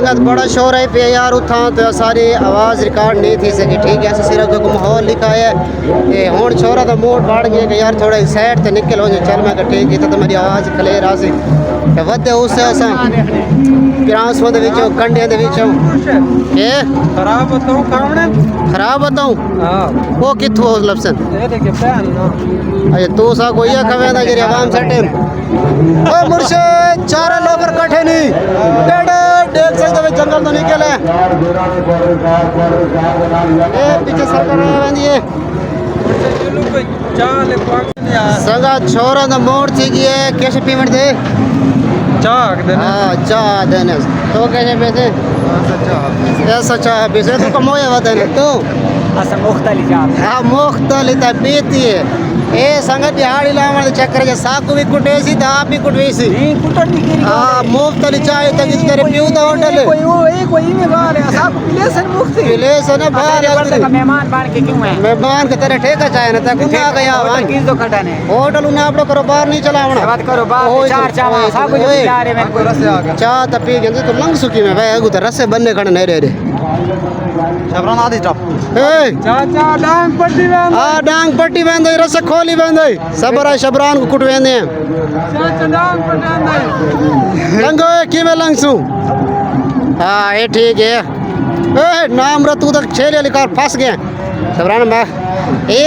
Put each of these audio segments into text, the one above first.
संगत बड़ा शोर है पे यार उठा तो सारी आवाज़ रिकॉर्ड नहीं थी सकी ठीक है सिर्फ जो माहौल लिखा है ये हूँ छोरा तो मूड बढ़ गया कि यार थोड़ा साइड से निकल हो चल मैं ठीक है तो मेरी आवाज़ क्लियर आ सी तो वधे उससे असा ग्रासों के विचों कंडियों के विचों ये खराब बताऊँ वो कितों लपसन अच्छा तू सा कोई खवे ना जरी आवाम सटे ओ मुर्शिद चारा लोबर कठे नहीं डेढ़ देख सकते हो जंगल तो निकले ए पीछे सरकार आवेंदी है संगा छोरा द मोड़ थी गई है कैसे पेमेंट दे चाक देने हां चाक देने तो कैसे पैसे ऐसा चाह पैसे तो कमोए वदन तो असा मुख्तलिफ हां मुख्तलिफ बेती है ए संगत दिहाड़ी लावण चक्कर जे साकू भी कुटेसी ता आप भी कुटवेसी नहीं कुटन नहीं केरी हां मुफ्तली चाय तक इस करे पियो दा होटल कोई में गाल है साकू पिलेसन मुफ्त पिलेसन बाहर का मेहमान बन के क्यों है मेहमान के तरह ठेका चाहे ना तक आ गया होटल किस दो खटाने होटल उन्हें आप लोग करो बाहर नहीं चलावना बात करो बाहर चार चावा साकू जो जा रहे मैं कोई रसे आ गया चाह त पी गए तो लंग सुकी में भाई अगु त रसे बनने खड़े नहीं रहे शबरान आदि टॉप ए चाचा डांग पट्टी में हां डांग पट्टी बांधे रसे खोली बांधे सबरा शबरान को कुटवेंदे चाचा डांग पट्टी बांधे लंगो की में लंगसू हां ये ठीक है ए नाम रे तू तक छेले लिकार फंस गए शबरान मैं ए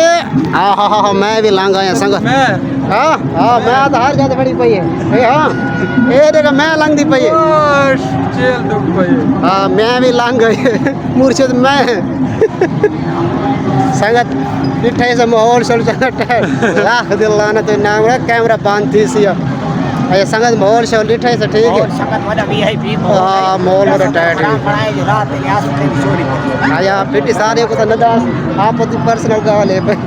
आ मैं भी लांगा है संग मैं हां हां मैं तो हर जाते बड़ी पई है ए हां ए देखा मैं लंग दी पई है जेल दुख पई हां मैं भी लांग गई मुर्शिद मैं संगत इठे से माहौल चल चलता है लाख दिल लाना तो नाम रे कैमरा बंद थी सी ये संगत माहौल से लिठे से ठीक है संगत वाला वीआईपी हां माहौल बड़ा टाइट है बनाए जो रात में आस में चोरी आया पिटी सारे को तो नदास आप तो पर्सनल का ले भाई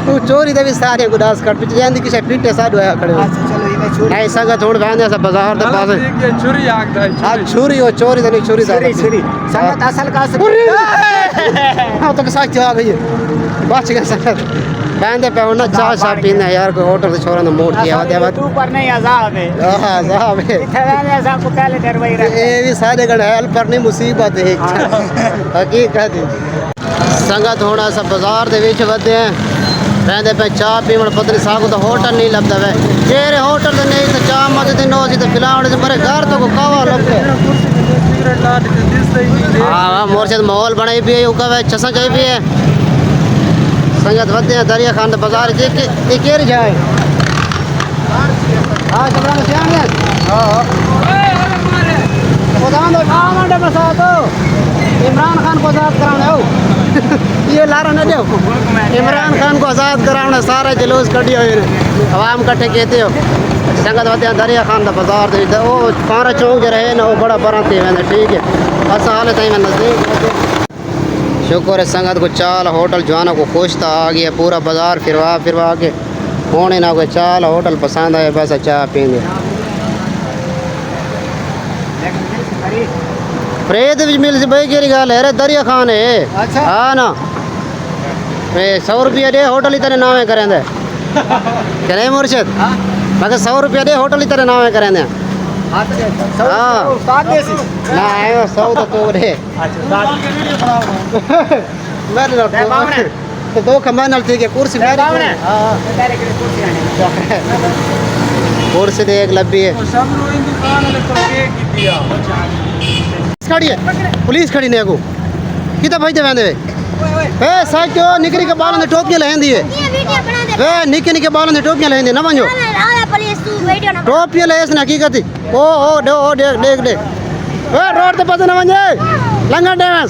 तू चोरी दे भी सारे को दास कर पिटी जांदी किसे पिटे साडो है खड़े अच्छा चलो ये चोरी नहीं संगत छोड़ बांधे से बाजार दे पास ये छुरी आग दा हां छुरी हो चोरी तो नहीं छुरी दा छुरी संगत असल का हां तो साथ आ गई बच गया संगत बांधे पे ना चाय शाय पीने यार कोई होटल से छोरा ने मोड़ किया देवा तू पर नहीं अजाब है हां अजाब है इथे ऐसा को पहले डरवाई रहा ये भी सारे गण हेल्प पर नहीं मुसीबत है हकीकत संगत होना सब बाजार दे विच वधे हैं रहंदे पे चाह पीवण पतली सागो तो होटल नहीं लभदा वे जेरे होटल नहीं तो चाह मत दिन नो सी तो फिलावण से मरे घर तो को कावा लभे हां मोरशद माहौल बनाई भी है उका वे चसा जाई भी है संगत वधे हैं दरिया खान दे बाजार के केर जाए हां जबरा में श्याम है खुदा दो आमंडे में साथ इमरान खान को आजाद कराने हो ये लारा न दो इमरान खान को आजाद कराने सारा जुलूस कढ़ियो आवाम कट्ठे कहते हो संगत वधे दरिया खान दा बाजार दे ओ पारा चौक जे रहे ना वो बड़ा बड़ा थी वेंदे ठीक है बस हाल ताई में नजदीक शुक्र है संगत को चाल होटल जाना को खुश था आ गया पूरा बाजार फिरवा के होने ना कोई चाल होटल पसंद आए बस चाह पीएंगे फ्रेद भी मिल से भाई केरी गाल है रे दरिया खान है अच्छा हां ना मैं 100 रुपया दे होटल इतने नामे करेंदे करे मुर्शिद मगर 100 रुपया दे होटल इतने नामे करेंदे हां उस्ताद देसी ना आयो 100 तो तो रे अच्छा मेरे नाल तो दो खंबा नाल ठीक है कुर्सी मेरी हां तेरे के कुर्सी आने कुर्सी दे एक लब्बी है सब लोग इन दुकान वाले को के दिया खड़ी है पुलिस खड़ी ने को किता भाई दे वेंदे ए साइयो निकरी के बालों ने टोपियां लहंदी है ए निके बालों ने टोपियां लहंदी ना वंजो पुलिस तू वीडियो ना टोपियां ले इसने हकीकत ओ देख ए रोड ते पास ना वंजे लंगा डांस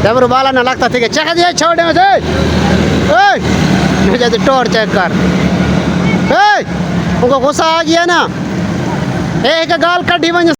जबर बाला ना लगता ठीक है चेक दिया छोड़ दे ए मुझे तो टोर चेक कर ए उनको गुस्सा आ गया ना एक गाल कड्डी वंज